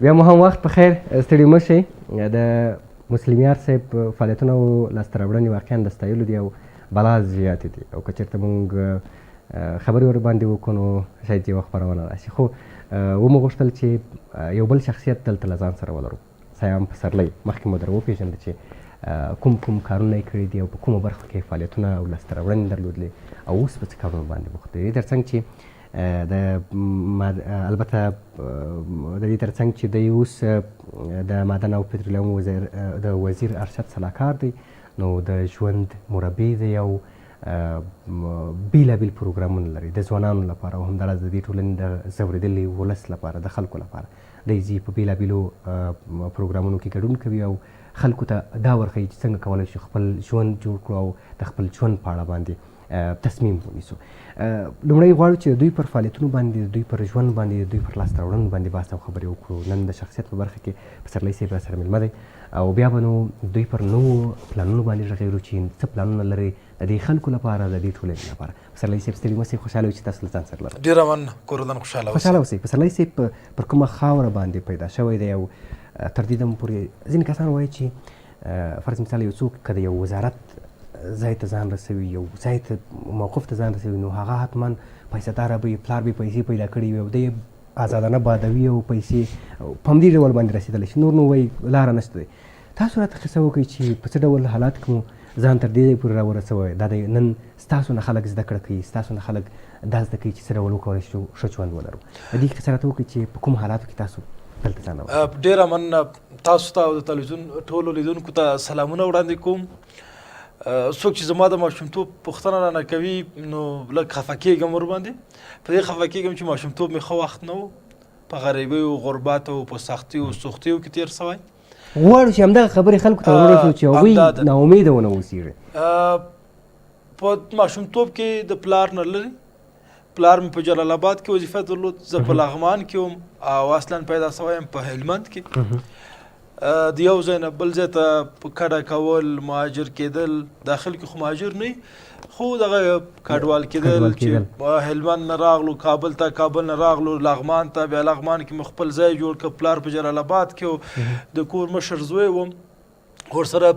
بیا مو هم وخت په خیر، ستړي مه شئ. د مسلم یار صاحب فعالیتونه او لاسته راوړنې واقعا د ستایلو دي او بلا زیاتې دي، او که چېرته مونږ خبرې ورباندې وکړو نو شاید یوه خپرونه راشي. خو ومو غوښتل چې یو بل شخصیت دلته له ځان سره ولرو، سیام پسرلی. مخکې مو در وپېژنده چې کوم کارونه یې کړي دي او په کومه برخه کې فعالیتونه او لاسته راوړنې درلودلې او اوس په څه کارونو باندې بوخت دی. تر څنګ چې البته د دې تر څنګ چې دی اوس د معدن او پترولیم د وزیر ارشد صلاحکار دی، نو د ژوند مربي دی او بیلابیل پروګرامونه لري د ځوانانو لپاره او همداراز د دې ټولنې د ځورېدلي ولس لپاره، د خلکو لپاره. دی ځي په بیلابیلو پروګرامونو کې ګډون کوي او خلکو ته دا ورښیي چې څنګه کولی شي خپل ژوند جوړ کړو او د خپل ژوند په اړه باندې تصمیم ونیسو. لومړی غواړو چې د دوی پر فعالیتونو باندې، د دوی پر ژوند باندې، د دوی پر لاسته راوړنو باندې بحث او خبرې وکړو. نن د شخصیت په برخه کې پسرلی صاحب راسره مېلمه دی او بیا به نو دوی پر نوو پلانونو باندې غږېږو چې څه پلانونه لري د دې خلکو لپاره، د دې ټولنې لپاره. پسرلی صاحب ستړي مه شئ، خوشحاله وي چې تاسو له ځان سره لرم. ډېره مننه، کورودن خوشحاله اوسئ. پسرلی صاحب پر کومه خاوره باندې پیدا شوی دی او تر دې دمه پورې ځینې کسان وایي چې فرض مثال یو څوک که د یو وزارت ځای ته ځان رسوي، یو ځای ته موقف ته ځان رسوي، نو هغه حتما پیسهداره به پلار به پیسې پیدا کړي وي او دی ازادانه بادوي او پیسې په همدې ډول باندې رسېدلی شي، نور نو وایي لاره نشته دی. تاسو راته قصه وکړئ چې په څه ډول حالات کې مو ځان تر دې ځای پورې راورسوی. دا دی نن ستاسو نه خلک زده کړه کوي، ستاسو نه خلک دا زده کوي چې څه ډول وکولی شو ښه ژوند ولرو. د دې قصه راته وکړئ چې په کوم حالاتو کې تاسو دلته ځان راورسوئ. ډېره مننه تاسو ته او د تلویزیون ټولو لیدونکو ته سلامونه وړاندې کوم. څوک چې زما د ماشومتوب پوښتنه رانه کوي نو لږ خفه کېږم ورباندې. په دې خفه کېږم چې ماشومتوب مې ښه وخت نه و، په غریبۍ او غربت او په سختیو او سختیو کې تېر سوی. غواړو چې همدغه خبرې خلکو ته ورسوو چې هغوی ناامیده ونه اوسېږي. په ماشومتوب کې د پلار نه لرې، پلار مې په جلال آباد کې وظیفه درلود، زه په لغمان کې وم او اصلا پیدا سوی یم په هلمند کې. د یو ځای نه بل ځای ته کډه کول، مهاجر کېدل، داخل کې خو مهاجر نه خو دغه کډوال کېدل چې هلمند نه راغلو کابل ته، کابل نه راغلو لغمان ته، بیا لغمان کې مې خپل ځای جوړ کړ. پلار په جلال آباد کې و، د کور مشر زوی وم، ورسره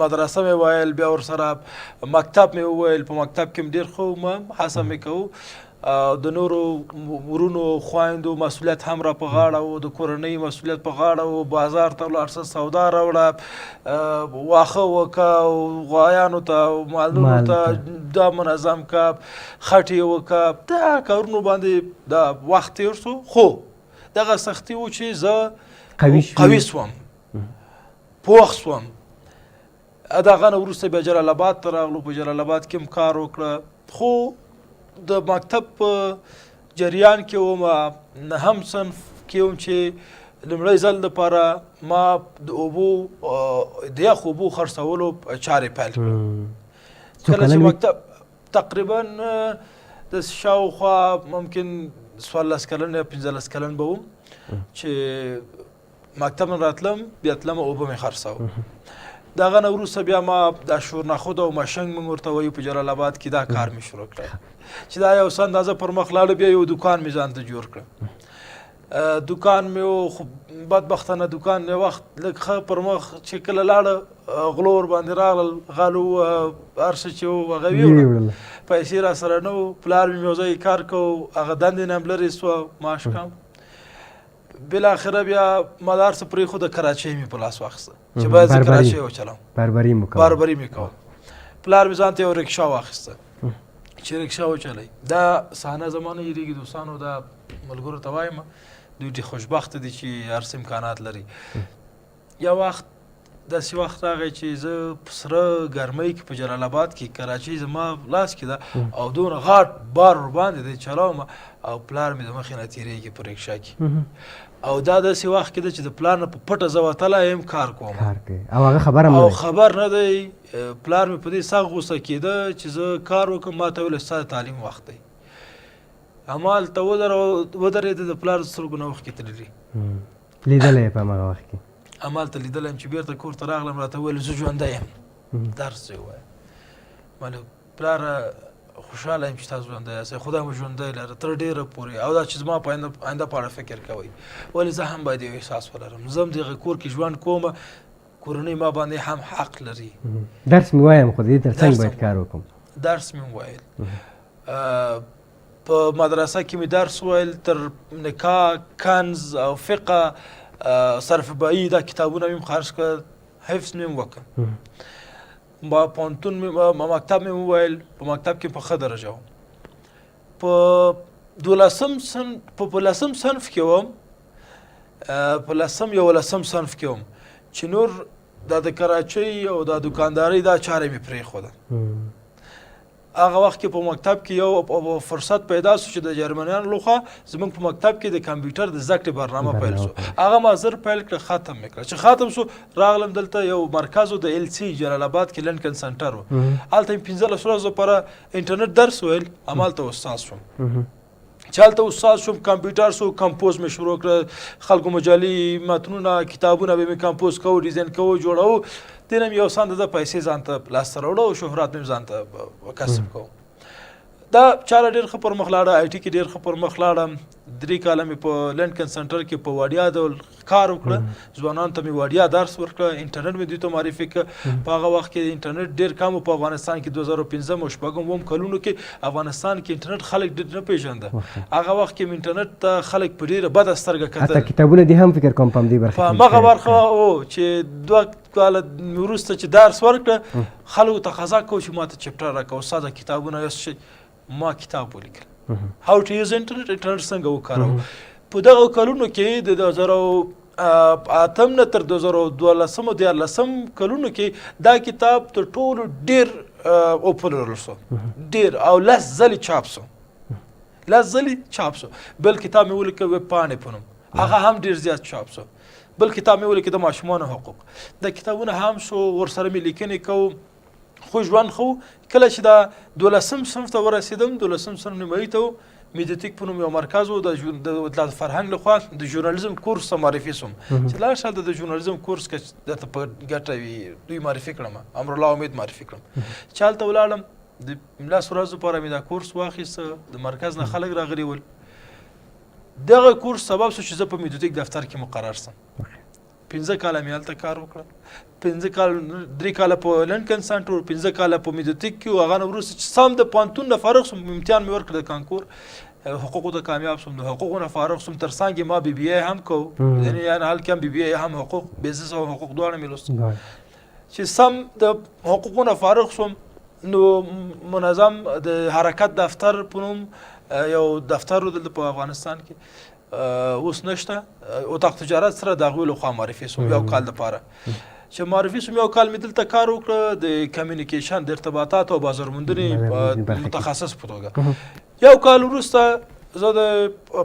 مدرسه مې ویل، بیا ورسره مکتب مې وویل، په مکتب کې مې ډېر ښه وم، هڅه مې کوو. د نورو ورونو خویندو مسؤلیت هم را په غاړه و، د کورنۍ مسؤلیت په غاړه و، بازار ته ولاړ شه، سودا راوړه، واښه وکړه، غوایانو ته مالونو ته دا منظم کړه، خټې وکړه، دا کارونو باندې دا وخت تېر شو. خو دغه سختي و چې زه قوي سوم، پوخ سوم. د هغه نه وروسته بیا جلال آباد ته راغلو، په جلال آباد کې هم کار وکړه. خو د مکتب په جریان کې وم، نهم صنف کې وم چې لومړی ځل دپاره ما د اوبو د یخ اوبو خرڅولو چارې پیل کړې. کله چې مکتب تقریبا د شاوخوا ممکن 14 کلن یا 15 کلن به وم چې مکتب نه راتلم، بیا تلم اوبه مې خرڅاوه. د هغه نه وروسته بیا ما دا شورنخود او مشنګ موږ ورته وایو په جلال آباد کې دا کار مې شروع کړی چې دا یو څه اندازه پر مخ لاړه. بیا یو دوکان مې ځان ته جوړ کړ. دوکان مې و، خو بدبختانه دوکان یو وخت لږ ښه پر مخ چې کله لاړه غلو ورباندې راغلل، غلو هر څه چې و هغه ویوړل، پیسې را سره نه و. پلار مې یو ځای کار کوو، هغه دندې نه هم لرې سوه، معاش کم. بالاخره بیا مدار څه پرېښوده، کراچۍ مې په لاس واخیسته چې باید زه کراچۍ وچلم، باربري مې کوم. پلار مې ځان ته یو رکشا واخیسته چې رکشا وچلئ. دا صحنه زما نه هېرېږي، دوستانو دا ملګرو ته وایم، دوی ډېر خوشبخته دي چې هر څه امکانات لري. یو وخت داسې وخت راغی چې زه په سره ګرمۍ کې په جلال آباد کې، کراچۍ زما لاس کې ده او دونه غاټ بار ورباندې دی چلاوم او پلار مې د مخې نه تېرېږي په رکشا کې. او دا داسې وخت کې ده چې د پلار نه په پټه زه وتلی یم کار کوم او هغه خبر نه دی. پلار مې په دې سخت غوسه کېده چې زه کار وکړم. ما ته ویل ستا د تعلیم وخت دی. همالته ودرېده، د پلار سترګو نه اوښکې تللي، لیدلی په هماغه وخت کې همالته لیدلی یم چې بېرته کور ته راغلم، راته ویل زه ژوندی یم، درس یې ووایه. مالې پلاره خوشحاله یم چې تاسو ژوندی یاست خدای مو ژوندی لره تر ډېره پورې او دا چې زما په آینده په اړه فکر کوئ ولې زه هم باید یو احساس ولرم زه هم دغه کور کې ژوند کوم کورنۍ ما باندې هم حق لري درس مې وایم خو د دې تر څنګ باید کار وکړم درس مې وویل په مدرسه کې مې درس وویل تر نکاح کنز او فقه صرف بایی دا کتابونه مې خرج کړل حفظ مې وکړ ما پوهنتون مکتب مې وویل په مکتب کې په ښه درجه وم په 12م صنف کې وم په 11 صنف کې وم چې نور دا د کراچۍ او دا دکاندارۍ دا چارې مې پرېښودل هغه وخت کې په مکتب کې یو فرصت پیدا شو چې د جرمنیانو لخوا زموږ په مکتب کې د کمپیوټر د زده کړې برنامه پیل شو هغه ما زر پیل کړه ختم مې کړه چې ختم شو راغلم دلته یو مرکز و د LC جلال آباد کې لنکن سنټر و هلته مې 15 ورځو لپاره انټرنیټ درس ویل همالته استاد شوم چې هلته استاد شوم کمپیوټر شو کمپوز مې شروع کړه خلکو مجلې متنونه کتابونه به مې کمپوز کوو ډیزاین کوو جوړوو دې نه مې یو څه اندازه پیسې ځان ته لاسته راوړه او شهرت مې ځان ته کسب کوو دا چاره ډېر ښه پر مخ لاړه IT کې ډېر ښه پر مخ لاړم 3 کاله مې په لنکن سنټر کې په وړیا ډول کار وکړه ځوانانو ته مې وړیا درس ورکړه انټرنیټ مې دوی ته معرفي کړه په هغه وخت کې انټرنیټ ډېر کم و په افغانستان کې 2015 او 2016 کلونو کې افغانستان کې انټرنیټ خلک ډېر نه پیژنده هغه وخت کې انټرنیټ ته خلک په ډېره بده سترګه کتل حتی کتابونه دې هم فکر کوم په دې برخه په هغه برخه او چې 2 کاله وروسته چې درس ورکړه خلکو تقاضا کوو چې ما ته چپټر راکړه استاده کتابونه یو شي ما کتاب ولیکل هاو ټو یوز انټرنیټ څنګه وکاروو په دغه کلونو کې د 2008 نه تر 2012 کلونو کې دا کتاب تر ټولو ډېر وپلورل شو ډېر او لس ځلې چاپ شو بل کتاب مې ولیکه ویب پاڼې په نوم هغه هم ډېر زیات چاپ شو بل کتاب مې ولیکه د ماشومانو حقوق دا کتابونه هم شو ورسره مې لیکنې کوو خو ژوند خو کله چې دا 12 صنف ته ورسېدم 12 صنف نیمایي ته میډیاتیک په نوم یو مرکز و د فرهنګ لخوا د ژورنالیزم کورس ته معرفي شوم چې لاړ شه د ژورنالیزم کورس که درته په ګټه وي دوی معرفي کړم امرالله امید معرفي کړم چې هلته ولاړم د 10 ورځو لپاره مې دا کورس واخیسته د مرکز نه خلک راغلي ول دغه کورس سبب شو چې زه په میډیاتیک دفتر کې مقرر شم 15 کاله مې هلته کار وکړه 3 کاله په لنکن سنټر 15 کاله په میډیاتیک کې هغه نه وروسته چې سم د پوهنتون نه فارغ شوم امتحان مې ورکړ د کانکور حقوقو ته کامیاب شوم د حقوقو نه فارغ شوم تر څنګ ما BBA هم کوو یعنی حال کې هم BBA هم حقوق بیزنس او حقوق دواړه مې لوستل چې سم د حقوقو نه فارغ شوم نو منظم د حرکت دفتر په نوم یو دفتر په افغانستان کې اوس نشته اتاق تجارت سره د هغوی لخوا معرفي شوم یو کال دپاره چې معرفي شوم یو کال مې دلته کار وکړه د کمیونیکیشن د ارتباطات او بازارموندنې متخصص په توګه یو کال وروسته زه د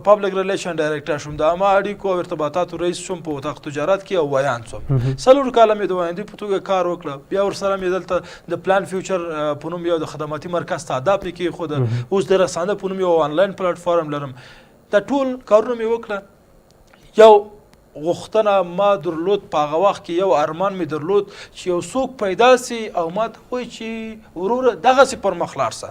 پبلک ریلیشن ډایرکټر شوم د عامه اړیکو او ارتباطاتو رئیس شوم په اتاق تجارت کې او ویاند شوم 4 کاله مې د ویاندۍ په توګه کار وکړه بیا ورسره مې دلته د پلان فیوچر په نوم یو د خدماتي مرکز تهداب مې کېښوده اوس د رسانه په نوم یو آنلاین پلیټفارم لرم دا ټول کارونه مې وکړه یو غوښتنه ما درلود په هغه وخت کې یو ارمان مې درلود چې یو څوک پیدا سي او ما ته وایي چې وروره دغسې پر مخ لاړ سه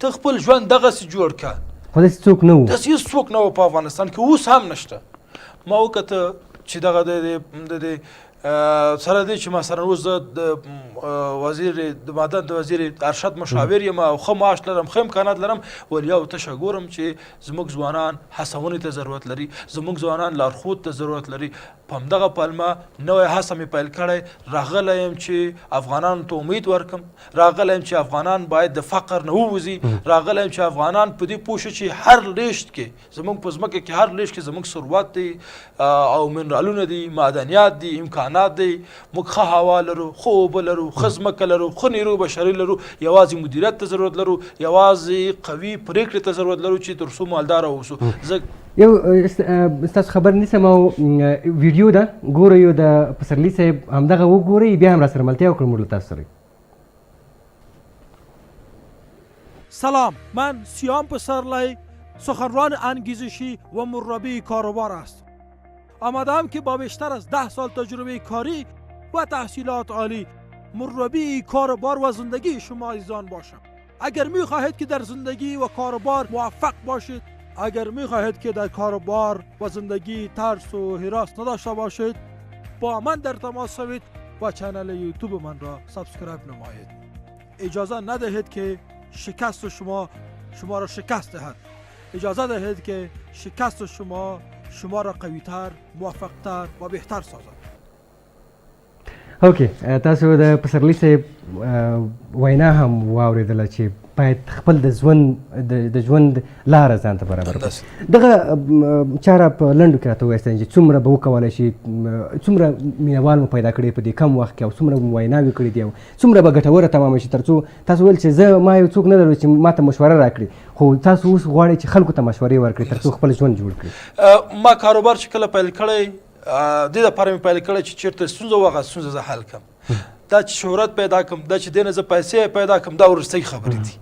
ته خپل ژوند دغسې جوړ که خو داسې څوک نه و داسې هېڅ څوک نه و په افغانستان کې اوس هم نشته ما وکته چې دغه د سره دی چې مثلا اوس زه د وزیر د معدن د وزیر ارشد مشاور یم او ښه معاش لرم ښه امکانات لرم ولې یو تشه ګورم چې زموږ ځوانان هڅونې ته ضرورت لري زموږ ځوانان لارښود ته ضرورت لري په همدغه پلمه نوی هڅه مې پیل کړی راغلی یم چې افغانانو ته امید ورکړم راغلی یم چې افغانان باید د فقر نه ووځي راغلی یم چې افغانان په دې پوه شي چې هر لیشت کې زموږ په ځمکه کې هر لیشت کې زموږ ثروت دی او منرالونه دي معدنیات دي امکانات دی موږ ښه هوا لرو ښه اوبه لرو ښه ځمکه لرو ښه نیرو بشري لرو یوازې مدیریت ته ضرورت لرو یوازې قوي پرېکړې ته ضرورت لرو چې تر څو مالداره واوسو یو ستاسو خبر نیسم او ویډیو ده ګورئ یو د پسرلي صاحب همدغه وګورئ بیا هم راسره ملتیا وکړو موږ له تاسو سره سلام من سیام پسرلی سخنران انگیزشی و مربی کاروبار است آمدم که با بیشتر از 10 سال تجربه کاری و تحصیلات عالی مربی کاروبار و زندگی شما عزیزان باشم اگر می‌خواهید که در زندگی و کاروبار موفق باشید، اگر می‌خواهید که در کاروبار و زندگی ترس و هراس نداشته باشید، با من در تماس شوید و کانال یوتیوب من را سابسکرایب نمایید. اجازه ندهید که شکست شما را شکست دهد. اجازه دهید که شکست شما را قوی‌تر، موفق‌تر و بهتر سازد. اوکې تاسو د پسرلي صاحب وینا هم واورېدله چې باید خپل د ژوند لاره ځان ته برابر کړي. دغه چاره په لنډو کې راته ووایاست چې څومره به وکولی شي، څومره مینهوال مو پیدا کړی په دې کم وخت کې، او څومره مو ویناوې کړي دي، او څومره به ګټوره تمامه شي، تر څو تاسو ویل چې ما یو څوک نه درلود چې ما ته مشوره راکړي، خو تاسو اوس غواړئ چې خلکو ته مشورې ورکړئ تر څو خپل ژوند جوړ کړي. ما کاروبار چې کله پیل کړی دې دپاره مې پیل کړی چې چېرته ستونزه وه هغه ستونزه زه حل کړم. دا چې شهرت پیدا کړم، دا چې دې نه زه پیسې پیدا کړم، دا وروستۍ خبرې دي.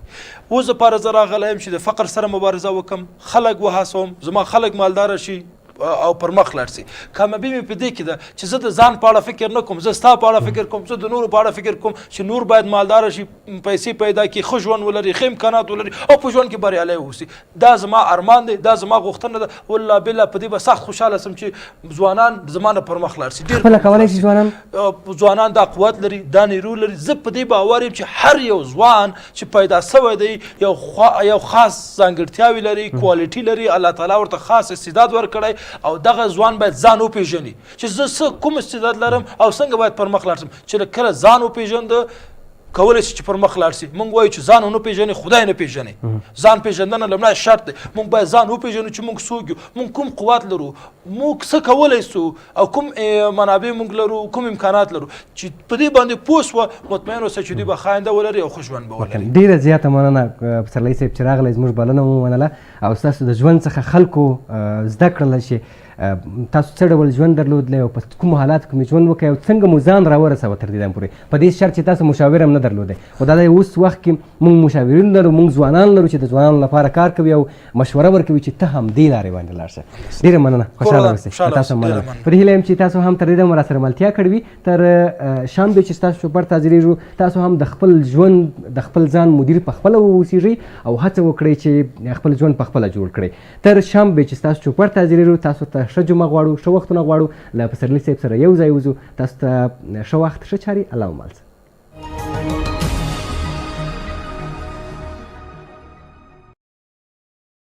اوس دپاره زه راغلی یم چې د فقر سره مبارزه وکړم، خلک وهڅوم، زما خلک مالداره شي او پر مخ لاړ شي. کامیابي مې په دې کې ده چې زه د ځان په اړه فکر نه کوم، زه ستا په اړه فکر کوم، زه د نورو په اړه فکر کوم چې نور باید مالداره شي، پیسې پیدا کړي، ښه ژوند ولري، ښه امکانات ولري او په ژوند کې بریالی واوسي. دا زما ارمان دی، دا زما غوښتنه ده. والله بالله په دې به سخت خوشحاله شم چې ځوانان زما نه پر مخ لاړ شي. خپله کولی شي ځوانان دا قوت لري، دا نیرو لري. زه په دې باور یم چې هر یو ځوان چې پیدا سوی دی یو خاص ځانګړتیاوې لري، کوالټي لري، الله تعالی ورته خاص استعداد ورکړی، او دغه ځوان باید ځان وپېژني چې زه کوم استعداد لرم او څنګه باید پر مخ لاړ شم. چې کله ځان وپېژنده کولی شي چې پر مخ لاړ شي. موږ وایو چې ځان ونه پېژنې خدای نه پېژنې. ځان پېژندنه لومړی شرط دی. موږ باید ځان وپېژنو چې موږ څوک یو، موږ کوم قوت لرو، موږ څه کولی سو، او کوم منابع موږ لرو، کوم امکانات لرو. چې په دې باندې پوه سوه، مطمئن اوسه چې دوی به ښه آینده ولري او ښه ژوند به ولري. ډېره زیاته مننه پسرلی صاحب چې راغلی، زموږ بلنه مو ومنله او ستاسو د ژوند څخه خلکو زده کړله چې تاسو څه ډول ژوند درلودلی او په کومو حالاتو کې مې ژوند وکړی او څنګه مو ځان راورسوه تر دې دم پورې، په دې شرط چې تاسو مشاور هم نه درلودی. خو دا دی اوس وخت کې موږ مشاورین لرو، موږ ځوانان لرو چې د ځوانانو لپاره کار کوي او مشوره ورکوي چې ته هم دې لارې باندې لاړ شه. ډېره مننه، خوشحاله اوسئ. تاسو هم مننه. په دې هیله یم چې تاسو هم تر دې دمه راسره ملتیا کړې وي. تر شنبې چې ستاسو چوپړ ته حاضرېږو، تاسو هم د خپل ژوند د خپل ځان مدیر په خپله واوسېږئ او هڅه وکړئ چې خپل ژوند په خپله جوړ کړئ. تر شنبې چې ستاسو چوپړ ته حاضرېږو، تاسو ته ښه جمعه غواړو، ښه وختونه غواړو. له پسرلي صاحب سره یو ځای وځو. تاسو ته ښه وخت، ښه چارې. الله مو مل شه.